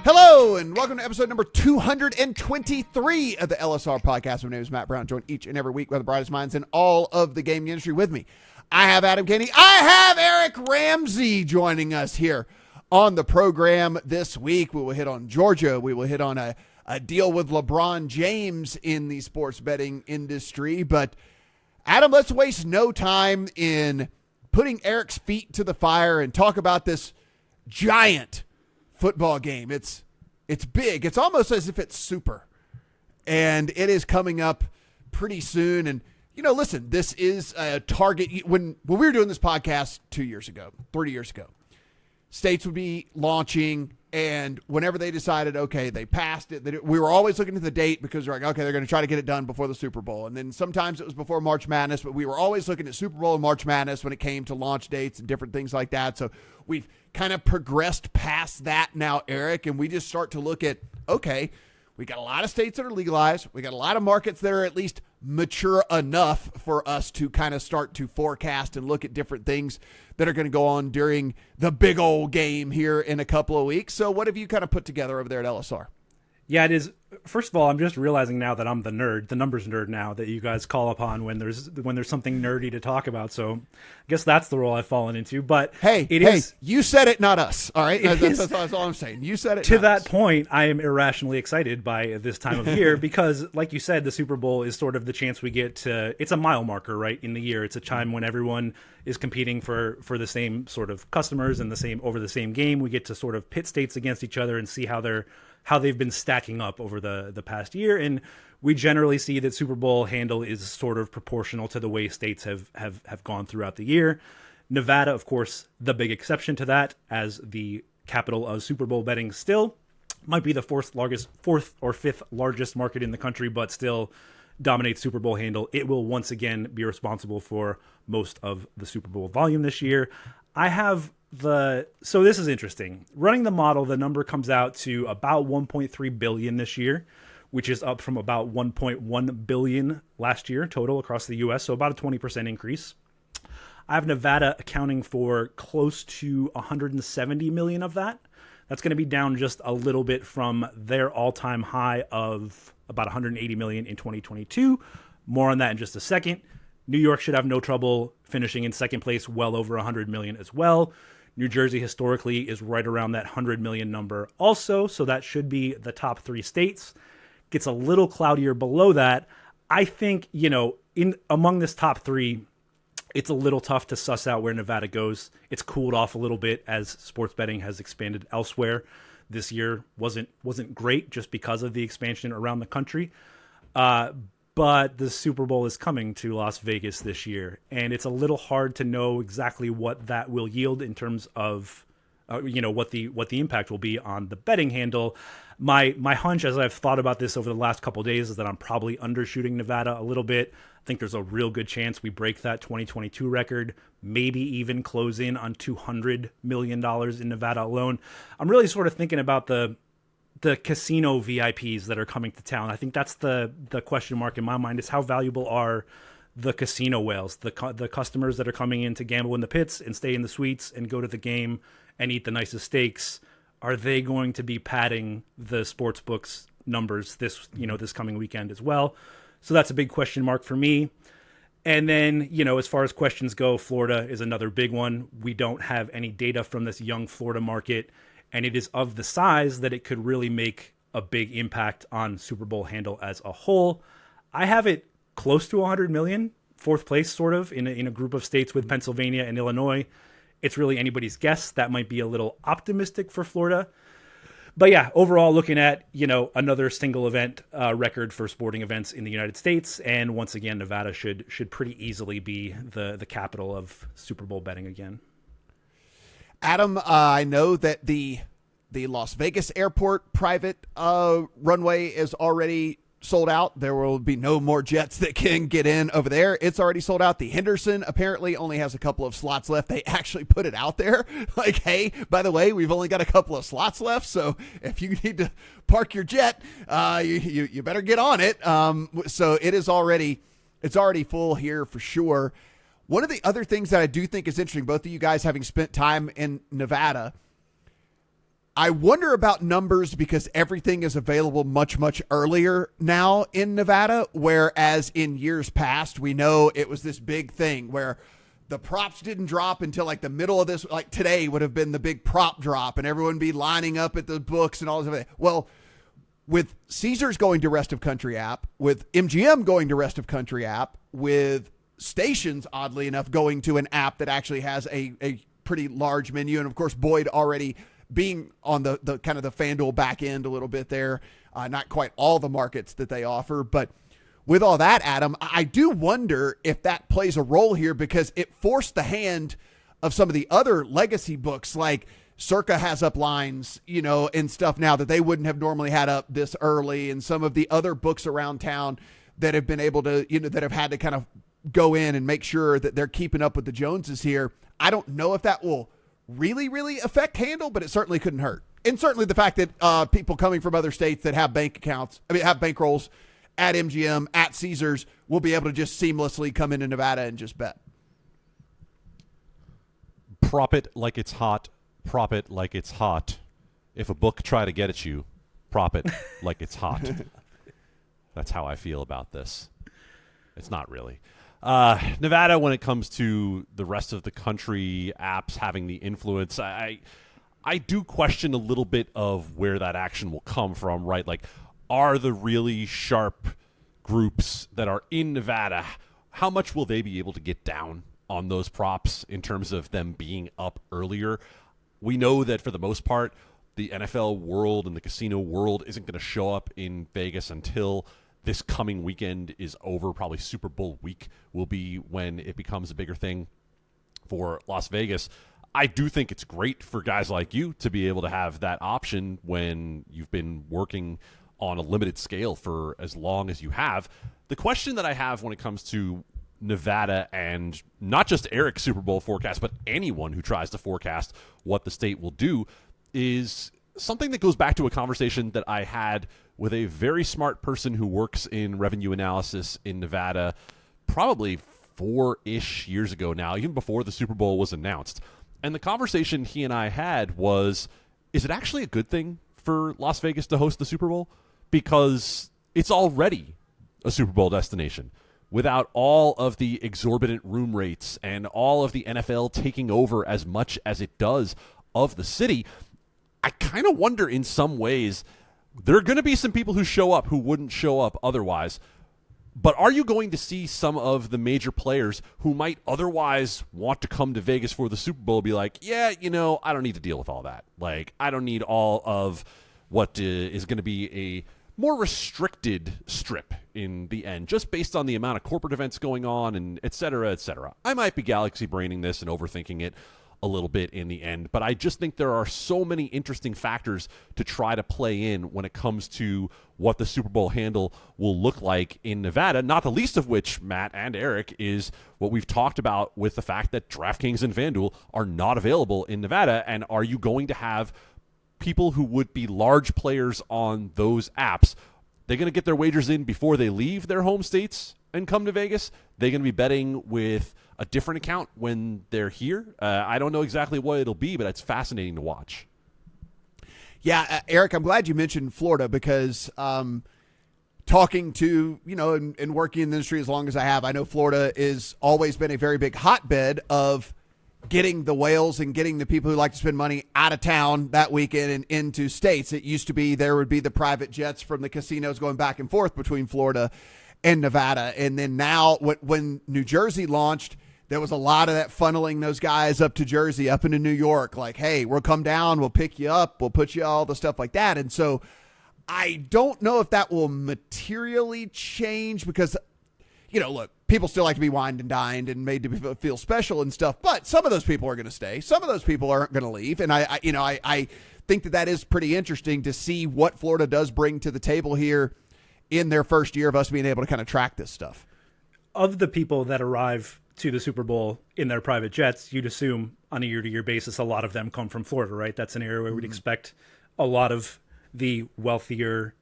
Hello, and welcome to episode number 223 of the LSR podcast. My name is Matt Brown, joined each and every week by the brightest minds in all of the gaming industry. With me, I have Adam Candee. I have Eric Ramsey joining us here on the program this week. We will hit on Georgia. We will hit on a deal with LeBron James in the sports betting industry. But, Adam, let's waste no time in putting Eric's feet to the fire and talk about this giant football game. It's big. It's almost as if it's super, and it is coming up pretty soon. And listen, this is a target. When we were doing this podcast 2 years ago, 3 years ago, states would be launching, and whenever they decided, okay, they passed it, we were always looking at the date because we're like, okay, they're going to try to get it done before the Super Bowl. And then sometimes it was before March Madness, but we were always looking at Super Bowl and March Madness when it came to launch dates and different things like that. So we've kind of progressed past that now, Eric, and we just start to look at, okay, we got a lot of states that are legalized. We got a lot of markets that are at least mature enough for us to kind of start to forecast and look at different things that are going to go on during the big old game here in a couple of weeks. So what have you kind of put together over there at LSR? Yeah, it is. First of all, I'm just realizing now that I'm the nerd, the numbers nerd now that you guys call upon when there's something nerdy to talk about. So I guess that's the role I've fallen into. But hey, you said it, not us. All right, that's all I'm saying. You said it. To that point, I am irrationally excited by this time of year because, like you said, the Super Bowl is sort of the chance we get to. It's a mile marker, right, in the year. It's a time when everyone is competing for the same sort of customers and over the same game. We get to sort of pit states against each other and see how they've been stacking up over the past year. And we generally see that Super Bowl handle is sort of proportional to the way states have gone throughout the year. Nevada, of course, the big exception to that, as the capital of Super Bowl betting still might be the fourth or fifth largest market in the country, but still dominates Super Bowl handle. It will once again be responsible for most of the Super Bowl volume this year. So this is interesting. Running the model, the number comes out to about 1.3 billion this year, which is up from about 1.1 billion last year total across the U.S., so about a 20% increase. I have Nevada accounting for close to 170 million of that. That's going to be down just a little bit from their all-time high of about 180 million in 2022. More on that in just a second. New York should have no trouble finishing in second place, well over 100 million as well. New Jersey historically is right around that 100 million number also, so that should be the top three states. Gets a little cloudier below that. I think, among this top three, it's a little tough to suss out where Nevada goes. It's cooled off a little bit as sports betting has expanded elsewhere. This year wasn't great just because of the expansion around the country. But the Super Bowl is coming to Las Vegas this year, and it's a little hard to know exactly what that will yield in terms of, what the impact will be on the betting handle. My hunch, as I've thought about this over the last couple of days, is that I'm probably undershooting Nevada a little bit. I think there's a real good chance we break that 2022 record, maybe even close in on $200 million in Nevada alone. I'm really sort of thinking about the casino VIPs that are coming to town. I think that's the question mark in my mind, is how valuable are the casino whales, the customers that are coming in to gamble in the pits and stay in the suites and go to the game and eat the nicest steaks. Are they going to be padding the sports books numbers this coming weekend as well? So that's a big question mark for me. And then, as far as questions go, Florida is another big one. We don't have any data from this young Florida market, and it is of the size that it could really make a big impact on Super Bowl handle as a whole. I have it close to 100 million, fourth place sort of, in a group of states with Pennsylvania and Illinois. It's really anybody's guess. That might be a little optimistic for Florida. But yeah, overall looking at, another single event record for sporting events in the United States. And once again, Nevada should pretty easily be the capital of Super Bowl betting again. Adam, I know that the Las Vegas airport private runway is already sold out. There will be no more jets that can get in over there. It's already sold out. The Henderson apparently only has a couple of slots left. They actually put it out there like, hey, by the way, we've only got a couple of slots left. So if you need to park your jet, you better get on it. So it's already full here for sure. One of the other things that I do think is interesting, both of you guys having spent time in Nevada, I wonder about numbers because everything is available much, much earlier now in Nevada, whereas in years past, we know it was this big thing where the props didn't drop until like the middle of this, like today would have been the big prop drop and everyone be lining up at the books and all this. Well, with Caesars going to Rest of Country app, with MGM going to Rest of Country app, with stations, oddly enough, going to an app that actually has a pretty large menu. And of course, Boyd already being on the kind of the FanDuel back end a little bit there, not quite all the markets that they offer, but with all that, Adam, I do wonder if that plays a role here because it forced the hand of some of the other legacy books, like Circa has up lines, and stuff now that they wouldn't have normally had up this early, and some of the other books around town that have been able to, that have had to kind of go in and make sure that they're keeping up with the Joneses here. I don't know if that will really, really affect handle, but it certainly couldn't hurt. And certainly the fact that people coming from other states that have have bankrolls at MGM, at Caesars, will be able to just seamlessly come into Nevada and just bet. Prop it like it's hot. Prop it like it's hot. If a book try to get at you, prop it like it's hot. That's how I feel about this. It's not really. Nevada, when it comes to the rest of the country apps having the influence, I do question a little bit of where that action will come from, right? Like, are the really sharp groups that are in Nevada, how much will they be able to get down on those props in terms of them being up earlier? We know that for the most part, the NFL world and the casino world isn't going to show up in Vegas until this coming weekend is over. Probably Super Bowl week will be when it becomes a bigger thing for Las Vegas. I do think it's great for guys like you to be able to have that option when you've been working on a limited scale for as long as you have. The question that I have when it comes to Nevada and not just Eric's Super Bowl forecast, but anyone who tries to forecast what the state will do is something that goes back to a conversation that I had with a very smart person who works in revenue analysis in Nevada probably 4-ish years ago now, even before the Super Bowl was announced. And the conversation he and I had was, is it actually a good thing for Las Vegas to host the Super Bowl? Because it's already a Super Bowl destination without all of the exorbitant room rates and all of the NFL taking over as much as it does of the city. I kind of wonder in some ways there are going to be some people who show up who wouldn't show up otherwise. But are you going to see some of the major players who might otherwise want to come to Vegas for the Super Bowl be like, yeah, I don't need to deal with all that. Like, I don't need all of what is going to be a more restricted strip in the end, just based on the amount of corporate events going on and et cetera, et cetera. I might be galaxy braining this and overthinking it a little bit in the end, but I just think there are so many interesting factors to try to play in when it comes to what the Super Bowl handle will look like in Nevada, not the least of which, Matt and Eric, is what we've talked about with the fact that DraftKings and FanDuel are not available in Nevada. And are you going to have people who would be large players on those apps? They're going to get their wagers in before they leave their home states and come to Vegas. They're going to be betting with a different account when they're here. I don't know exactly what it'll be, but it's fascinating to watch. Yeah, Eric, I'm glad you mentioned Florida because talking to, and working in the industry as long as I have, I know Florida is always been a very big hotbed of getting the whales and getting the people who like to spend money out of town that weekend and into states. It used to be there would be the private jets from the casinos going back and forth between Florida and Nevada. And then now when New Jersey launched, there was a lot of that funneling those guys up to Jersey, up into New York, like, hey, we'll come down, we'll pick you up, we'll put you all the stuff like that. And so I don't know if that will materially change because, look, people still like to be wined and dined and made to feel special and stuff, but some of those people are going to stay. Some of those people aren't going to leave. And I think that is pretty interesting to see what Florida does bring to the table here in their first year of us being able to kind of track this stuff. Of the people that arrive to the Super Bowl in their private jets, you'd assume on a year-to-year basis, a lot of them come from Florida, right? That's an area where we'd expect a lot of the wealthier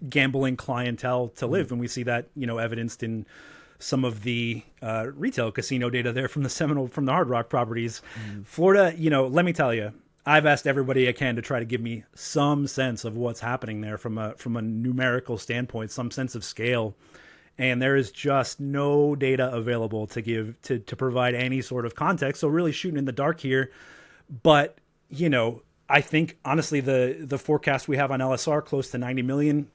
gambling clientele to live. And we see that, evidenced in some of the retail casino data there from the Hard Rock properties. Florida, let me tell you, I've asked everybody I can to try to give me some sense of what's happening there from a numerical standpoint, some sense of scale. And there is just no data available to provide any sort of context. So really shooting in the dark here. But, I think honestly the forecast we have on LSR, close to 90 million,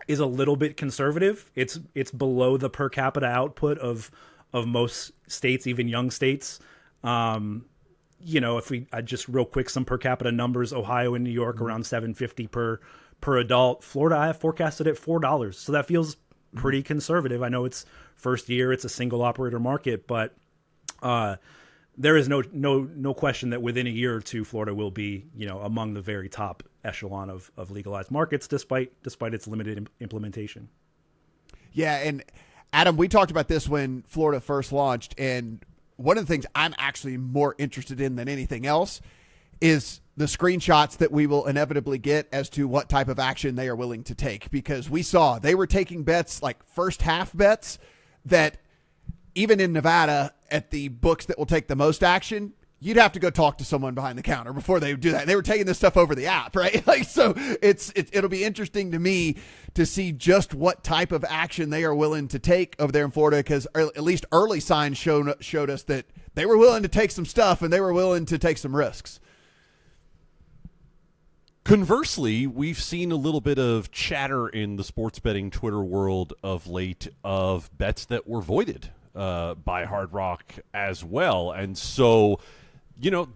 is a little bit conservative. It's below the per capita output of most states, even young states. If I just real quick, some per capita numbers, Ohio and New York around $750 per adult. Florida, I have forecasted at $4. So that feels pretty conservative. I know it's first year, it's a single operator market, but there is no question that within a year or two, Florida will be, among the very top echelon of legalized markets, despite its limited implementation. Yeah, and Adam, we talked about this when Florida first launched, and one of the things I'm actually more interested in than anything else is the screenshots that we will inevitably get as to what type of action they are willing to take, because we saw they were taking bets, like first half bets, that even in Nevada at the books that will take the most action, you'd have to go talk to someone behind the counter before they would do that. They were taking this stuff over the app, right? So it'll be interesting to me to see just what type of action they are willing to take over there in Florida, because at least early signs showed us that they were willing to take some stuff and they were willing to take some risks. Conversely, we've seen a little bit of chatter in the sports betting Twitter world of late of bets that were voided by Hard Rock as well. And so,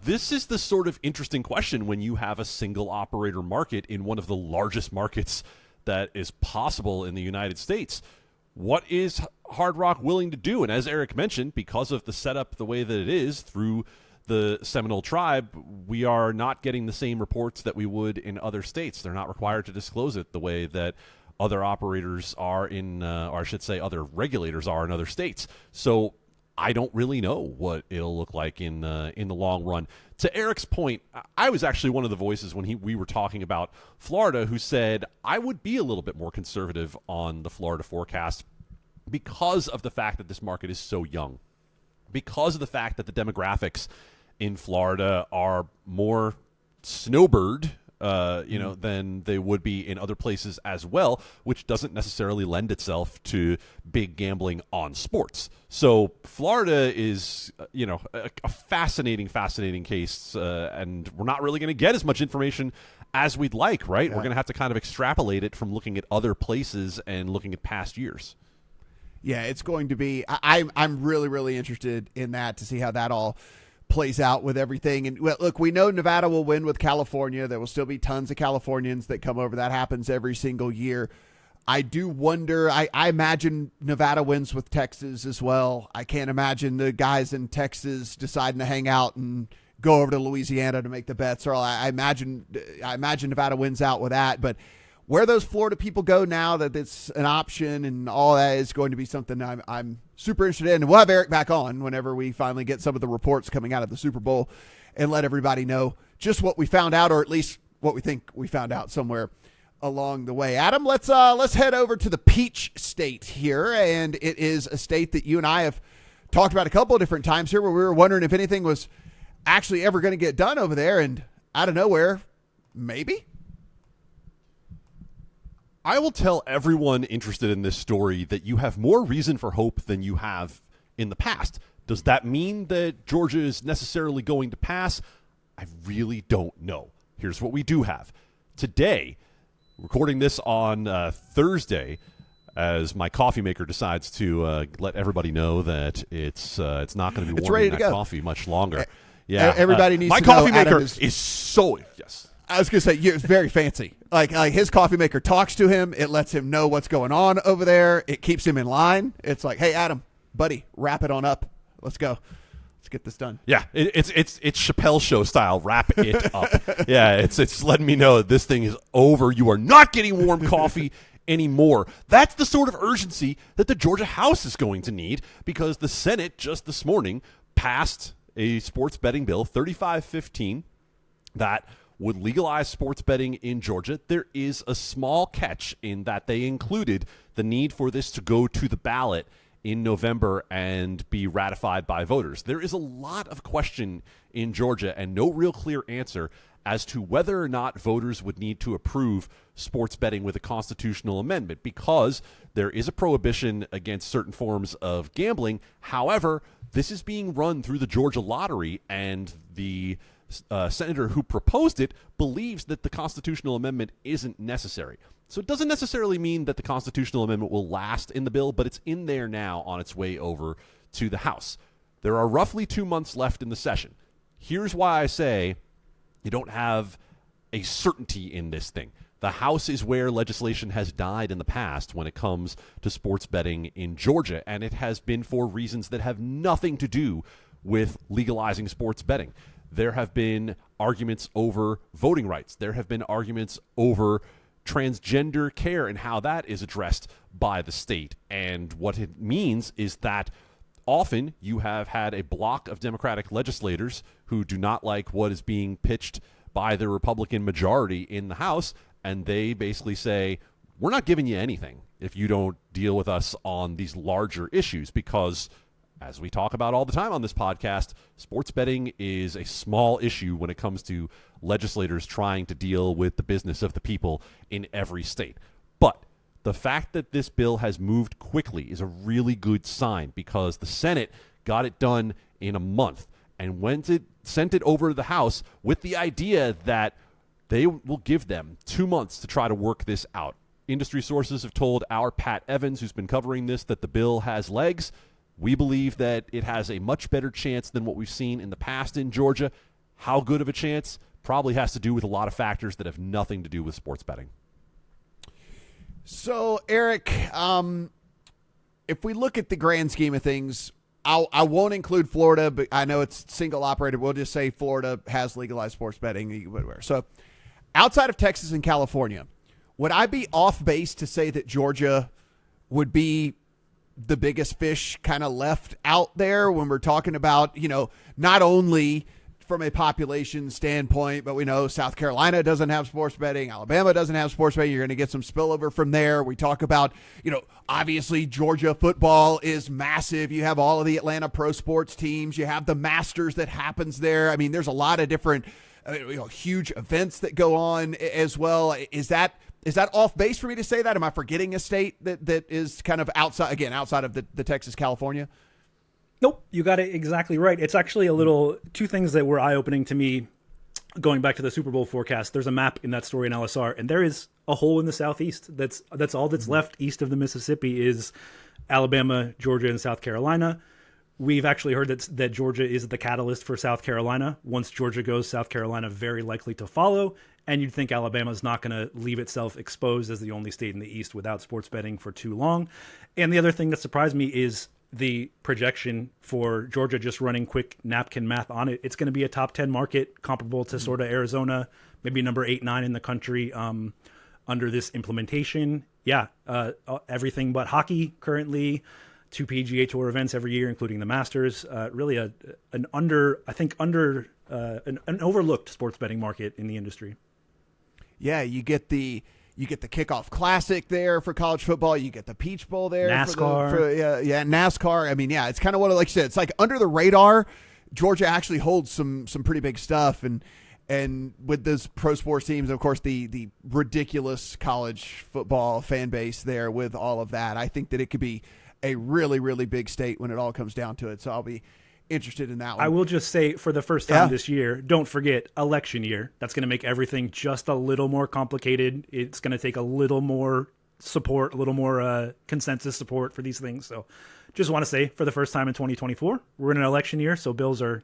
this is the sort of interesting question when you have a single operator market in one of the largest markets that is possible in the United States. What is Hard Rock willing to do? And as Eric mentioned, because of the setup the way that it is through the Seminole Tribe, we are not getting the same reports that we would in other states. They're not required to disclose it the way that other operators are in, or I should say other regulators are in other states. So I don't really know what it'll look like in the long run. To Eric's point, I was actually one of the voices when we were talking about Florida who said I would be a little bit more conservative on the Florida forecast because of the fact that this market is so young, because of the fact that the demographics in Florida are more snowbird, than they would be in other places as well, which doesn't necessarily lend itself to big gambling on sports. So Florida is, a fascinating case, and we're not really going to get as much information as we'd like, right? Yeah. We're going to have to kind of extrapolate it from looking at other places and looking at past years. Yeah, it's going to be. I'm really, really interested in that to see how that all plays out with everything. And look, we know Nevada will win with California. There will still be tons of Californians that come over. That happens every single year. I do wonder, I imagine Nevada wins with Texas as well. I can't imagine the guys in Texas deciding to hang out and go over to Louisiana to make the bets. Or I imagine Nevada wins out with that. But where those Florida people go now that it's an option and all that is going to be something I'm super interested in. And we'll have Eric back on whenever we finally get some of the reports coming out of the Super Bowl and let everybody know just what we found out, or at least what we think we found out somewhere along the way. Adam, let's head over to the Peach State here. And it is a state that you and I have talked about a couple of different times here, where we were wondering if anything was actually ever going to get done over there. And out of nowhere, maybe. I will tell everyone interested in this story that you have more reason for hope than you have in the past. Does that mean that Georgia is necessarily going to pass? I really don't know. Here's what we do have. Today, recording this on Thursday, as my coffee maker decides to let everybody know that it's not going to be warming that coffee much longer. Yeah, everybody needs my to know coffee maker Adam is so yes. I was going to say, it's very fancy. Like his coffee maker talks to him. It lets him know what's going on over there. It keeps him in line. It's like, hey, Adam, buddy, wrap it on up. Let's go. Let's get this done. Yeah, it's Chappelle Show style. Wrap it up. Yeah, it's letting me know that this thing is over. You are not getting warm coffee anymore. That's the sort of urgency that the Georgia House is going to need, because the Senate just this morning passed a sports betting bill, 3515, that would legalize sports betting in Georgia. There is a small catch in that they included the need for this to go to the ballot in November and be ratified by voters. There is a lot of question in Georgia and no real clear answer as to whether or not voters would need to approve sports betting with a constitutional amendment, because there is a prohibition against certain forms of gambling. However, this is being run through the Georgia lottery, and the senator who proposed it believes that the constitutional amendment isn't necessary. So it doesn't necessarily mean that the constitutional amendment will last in the bill, but it's in there now on its way over to the House. There are roughly 2 months left in the session. Here's why I say you don't have a certainty in this thing. The House is where legislation has died in the past when it comes to sports betting in Georgia, and it has been for reasons that have nothing to do with legalizing sports betting. There have been arguments over voting rights. There have been arguments over transgender care and how that is addressed by the state. And what it means is that often you have had a block of Democratic legislators who do not like what is being pitched by the Republican majority in the House, and they basically say, we're not giving you anything if you don't deal with us on these larger issues, because as we talk about all the time on this podcast, sports betting is a small issue when it comes to legislators trying to deal with the business of the people in every state. But the fact that this bill has moved quickly is a really good sign, because the Senate got it done in a month and sent it over to the House with the idea that they will give them 2 months to try to work this out. Industry sources have told our Pat Evans, who's been covering this, that the bill has legs. We believe that it has a much better chance than what we've seen in the past in Georgia. How good of a chance? Probably has to do with a lot of factors that have nothing to do with sports betting. So, Eric, if we look at the grand scheme of things, I won't include Florida, but I know it's single operated. We'll just say Florida has legalized sports betting. So, outside of Texas and California, would I be off base to say that Georgia would be the biggest fish kind of left out there when we're talking about, not only from a population standpoint, but we know South Carolina doesn't have sports betting. Alabama doesn't have sports betting. You're going to get some spillover from there. We talk about, obviously Georgia football is massive. You have all of the Atlanta pro sports teams. You have the Masters that happens there. I mean, there's a lot of different, huge events that go on as well. Is that off base for me to say that? Am I forgetting a state that is kind of outside of the Texas, California? Nope, you got it exactly right. It's actually two things that were eye-opening to me going back to the Super Bowl forecast. There's a map in that story in LSR, and there is a hole in the southeast. That's all that's left east of the Mississippi is Alabama, Georgia, and South Carolina. We've actually heard that Georgia is the catalyst for South Carolina. Once Georgia goes, South Carolina very likely to follow. And you'd think Alabama's not going to leave itself exposed as the only state in the East without sports betting for too long. And the other thing that surprised me is the projection for Georgia, just running quick napkin math on it. It's going to be a top 10 market comparable to sort of Arizona, maybe number 8, 9 in the country under this implementation. Yeah, everything but hockey currently. 2 PGA Tour events every year, including the Masters. Really an overlooked sports betting market in the industry. Yeah, you get the Kickoff Classic there for college football. You get the Peach Bowl there. NASCAR. NASCAR. I mean, yeah, it's kind of like you said. It's like under the radar. Georgia actually holds some pretty big stuff, and with those pro sports teams, of course, the ridiculous college football fan base there with all of that. I think that it could be a really, really big state when it all comes down to it. So I'll be interested in that one. I will just say, for the first time this year, don't forget election year. That's going to make everything just a little more complicated. It's going to take a little more support, a little more consensus support for these things. So just want to say, for the first time in 2024, we're in an election year, so bills are,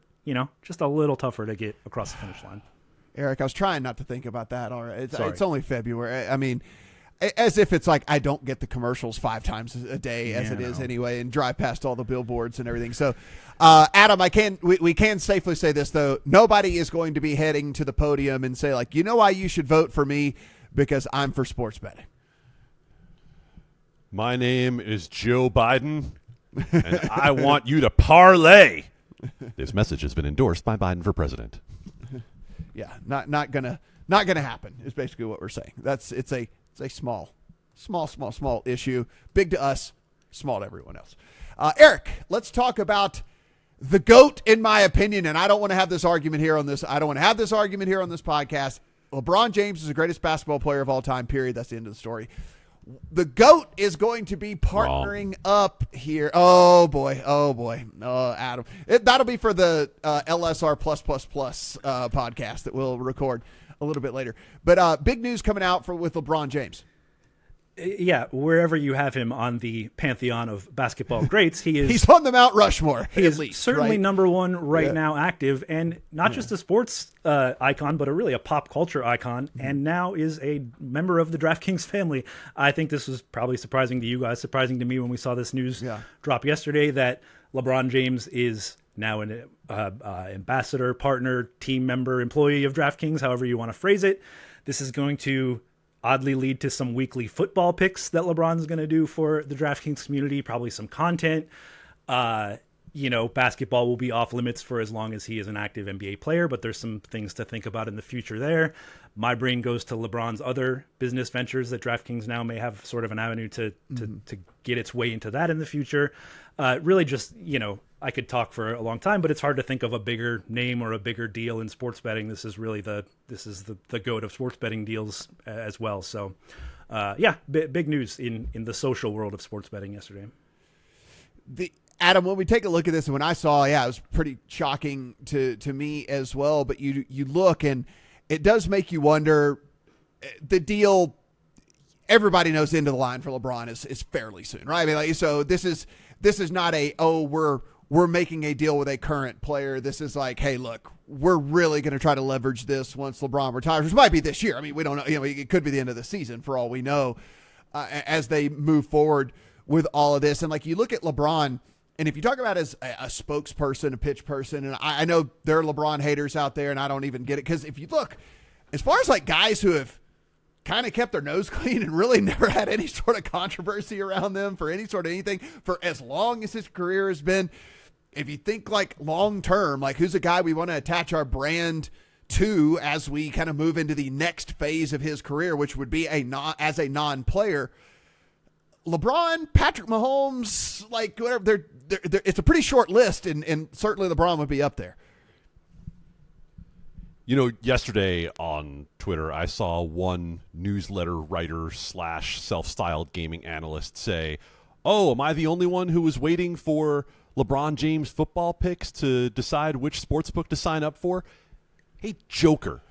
just a little tougher to get across the finish line. Eric, I was trying not to think about that. All right. It's only February. I mean, as if it's like I don't get the commercials 5 times a day as it is anyway, and drive past all the billboards and everything. So, Adam, we can safely say this, though. Nobody is going to be heading to the podium and say, like, why you should vote for me? Because I'm for sports betting. My name is Joe Biden, and I want you to parlay. This message has been endorsed by Biden for president. Yeah, not gonna happen is basically what we're saying. It's a small issue. Big to us, small to everyone else. Eric, let's talk about The GOAT, in my opinion, and I don't want to have this argument here on this. I don't want to have this argument here on this podcast. LeBron James is the greatest basketball player of all time, period. That's the end of the story. The GOAT is going to be partnering up here. Oh, boy. Adam. That'll be for the LSR podcast that we'll record a little bit later. But big news coming out with LeBron James. Yeah, wherever you have him on the pantheon of basketball greats, he's on the Mount Rushmore. He is certainly number one right now, active, and not just a sports icon, but really a pop culture icon, and now is a member of the DraftKings family. I think this was probably surprising to you guys, surprising to me when we saw this news drop yesterday that LeBron James is now an ambassador, partner, team member, employee of DraftKings, however you want to phrase it. This is going to oddly lead to some weekly football picks that LeBron's going to do for the DraftKings community, probably some content. Basketball will be off limits for as long as he is an active NBA player, but there's some things to think about in the future there. My brain goes to LeBron's other business ventures that DraftKings now may have sort of an avenue to get its way into that in the future. Really just, I could talk for a long time, but it's hard to think of a bigger name or a bigger deal in sports betting. This is really the GOAT of sports betting deals as well. So, big news in the social world of sports betting yesterday. Adam, when we take a look at this, and when I saw, it was pretty shocking to me as well. But you look, and it does make you wonder. The deal, everybody knows the end of the line for LeBron is fairly soon, right? I mean, so this is not we're making a deal with a current player. This is like, hey, look, we're really going to try to leverage this once LeBron retires, which might be this year. I mean, we don't know. It could be the end of the season for all we know as they move forward with all of this. And like you look at LeBron, and if you talk about as a spokesperson, a pitch person, and I know there are LeBron haters out there, and I don't even get it. Because if you look, as far as like guys who have kind of kept their nose clean and really never had any sort of controversy around them for any sort of anything for as long as his career has been, if you think like long term, like who's a guy we want to attach our brand to as we kind of move into the next phase of his career, which would be as a non-player, LeBron, Patrick Mahomes, like whatever, it's a pretty short list, and certainly LeBron would be up there. Yesterday on Twitter, I saw one newsletter writer / self-styled gaming analyst say, "Oh, am I the only one who was waiting for LeBron James football picks to decide which sportsbook to sign up for?" Hey, Joker,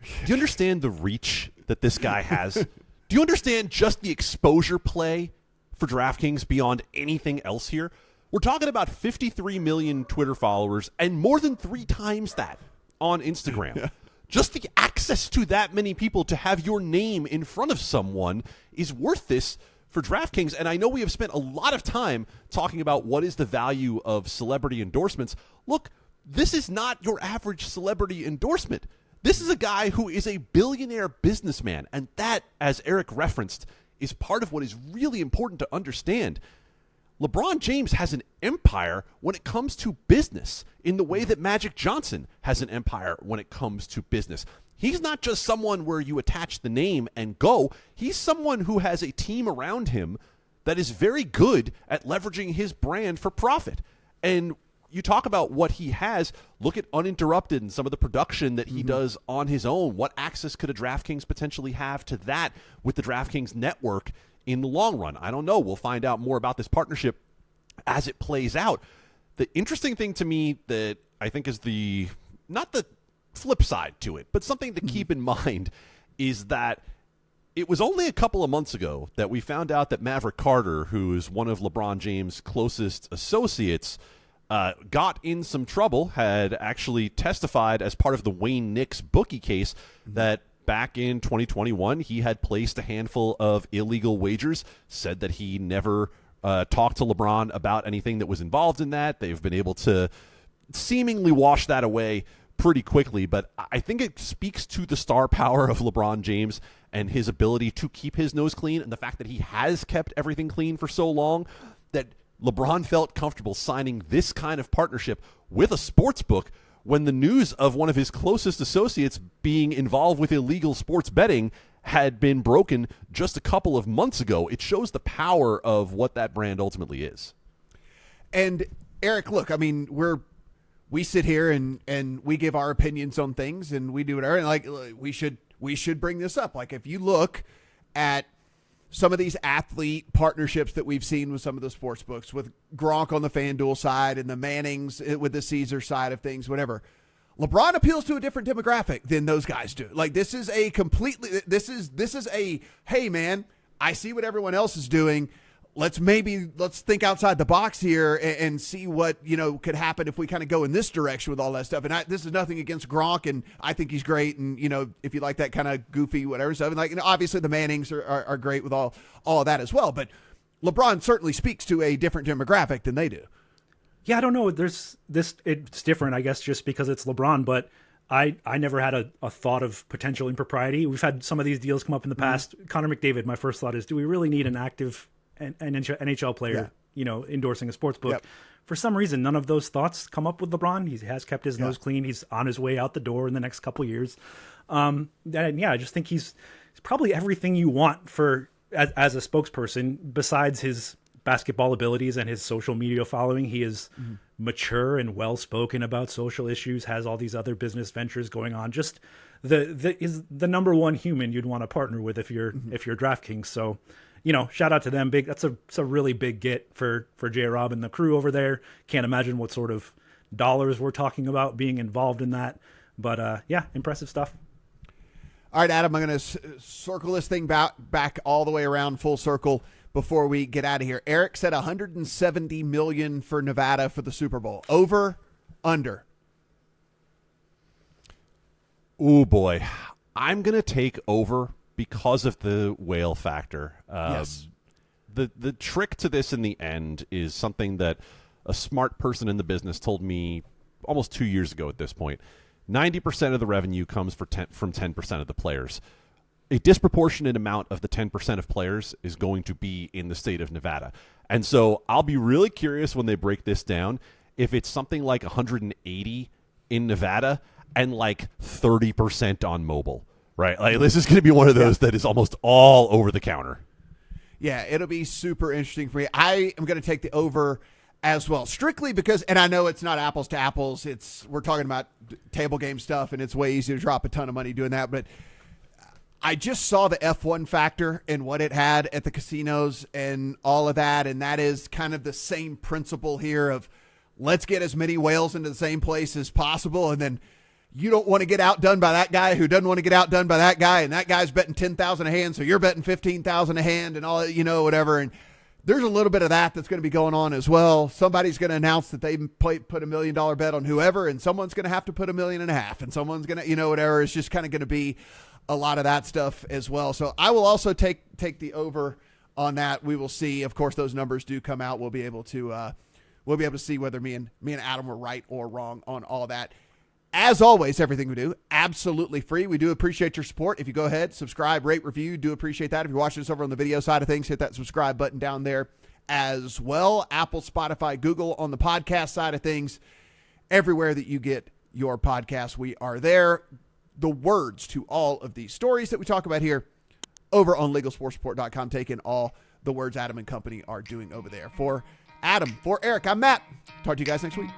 do you understand the reach that this guy has? Do you understand just the exposure play for DraftKings beyond anything else here? We're talking about 53 million Twitter followers and more than 3 times that on Instagram. Just the access to that many people to have your name in front of someone is worth this for DraftKings. And I know we have spent a lot of time talking about what is the value of celebrity endorsements. Look, this is not your average celebrity endorsement. This is a guy who is a billionaire businessman. And that, as Eric referenced, is part of what is really important to understand. LeBron James has an empire when it comes to business in the way that Magic Johnson has an empire when it comes to business. He's not just someone where you attach the name and go. He's someone who has a team around him that is very good at leveraging his brand for profit. And you talk about what he has. Look at Uninterrupted and some of the production that he does on his own. What access could a DraftKings potentially have to that with the DraftKings network in the long run? I don't know. We'll find out more about this partnership as it plays out. The interesting thing to me that I think is not the flip side to it, but something to keep in mind is that it was only a couple of months ago that we found out that Maverick Carter, who is one of LeBron James' closest associates, got in some trouble, had actually testified as part of the Wayne Knicks bookie case that back in 2021, he had placed a handful of illegal wagers, said that he never talked to LeBron about anything that was involved in that. They've been able to seemingly wash that away pretty quickly, but I think it speaks to the star power of LeBron James and his ability to keep his nose clean and the fact that he has kept everything clean for so long that LeBron felt comfortable signing this kind of partnership with a sports book when the news of one of his closest associates being involved with illegal sports betting had been broken just a couple of months ago. It shows the power of what that brand ultimately is. And Eric, look, I mean, we're we sit here and we give our opinions on things and we do whatever. And like, we should bring this up. Like, if you look at some of these athlete partnerships that we've seen with some of the sports books, with Gronk on the FanDuel side and the Mannings with the Caesar side of things, whatever, LeBron appeals to a different demographic than those guys do. Like, this is a hey man, I see what everyone else is doing. Let's think outside the box here and see what, could happen if we kind of go in this direction with all that stuff. And this is nothing against Gronk, and I think he's great. And, if you like that kind of goofy, whatever stuff, and like, obviously the Mannings are great with all of that as well. But LeBron certainly speaks to a different demographic than they do. Yeah, I don't know. It's different, I guess, just because it's LeBron, but I never had a thought of potential impropriety. We've had some of these deals come up in the past. Connor McDavid, my first thought is, do we really need an active NHL player, endorsing a sports book? Yep. For some reason, none of those thoughts come up with LeBron. He has kept his nose clean. He's on his way out the door in the next couple years. I just think he's probably everything you want as a spokesperson, besides his basketball abilities and his social media following. He is mature and well-spoken about social issues, has all these other business ventures going on. Just is the number one human you'd want to partner with if you're DraftKings. So, shout out to them. That's a really big get for J-Rob and the crew over there. Can't imagine what sort of dollars we're talking about being involved in that. But impressive stuff. All right, Adam, I'm going to circle this thing back all the way around full circle before we get out of here. Eric said $170 million for Nevada for the Super Bowl. Over, under? Oh boy, I'm going to take over because of the whale factor. Yes. The trick to this in the end is something that a smart person in the business told me almost 2 years ago at this point. 90% of the revenue comes from 10% of the players. A disproportionate amount of the 10% of players is going to be in the state of Nevada. And so I'll be really curious when they break this down if it's something like 180 in Nevada and like 30% on mobile, right? Like, this is going to be one of those that is almost all over the counter. Yeah, it'll be super interesting for me. I am going to take the over as well, strictly because, and I know it's not apples to apples. We're talking about table game stuff, and it's way easier to drop a ton of money doing that, but I just saw the F1 factor and what it had at the casinos and all of that, and that is kind of the same principle here of let's get as many whales into the same place as possible, and then you don't want to get outdone by that guy who doesn't want to get outdone by that guy, and that guy's betting 10,000 a hand, so you're betting 15,000 a hand and all, whatever, and there's a little bit of that's going to be going on as well. Somebody's going to announce that they put $1 million bet on whoever, and someone's going to have to put $1.5 million, and someone's going to, whatever. It's just kind of going to be a lot of that stuff as well. So I will also take the over on that. We will see. Of course, those numbers do come out. We'll be able to see whether me and Adam were right or wrong on all that. As always, everything we do, absolutely free. We do appreciate your support. If you go ahead, subscribe, rate, review, do appreciate that. If you're watching us over on the video side of things, hit that subscribe button down there as well. Apple, Spotify, Google on the podcast side of things. Everywhere that you get your podcasts, we are there. The words to all of these stories that we talk about here over on LegalSportsReport.com. Take in all the words Adam and company are doing over there. For Adam, for Eric, I'm Matt. Talk to you guys next week.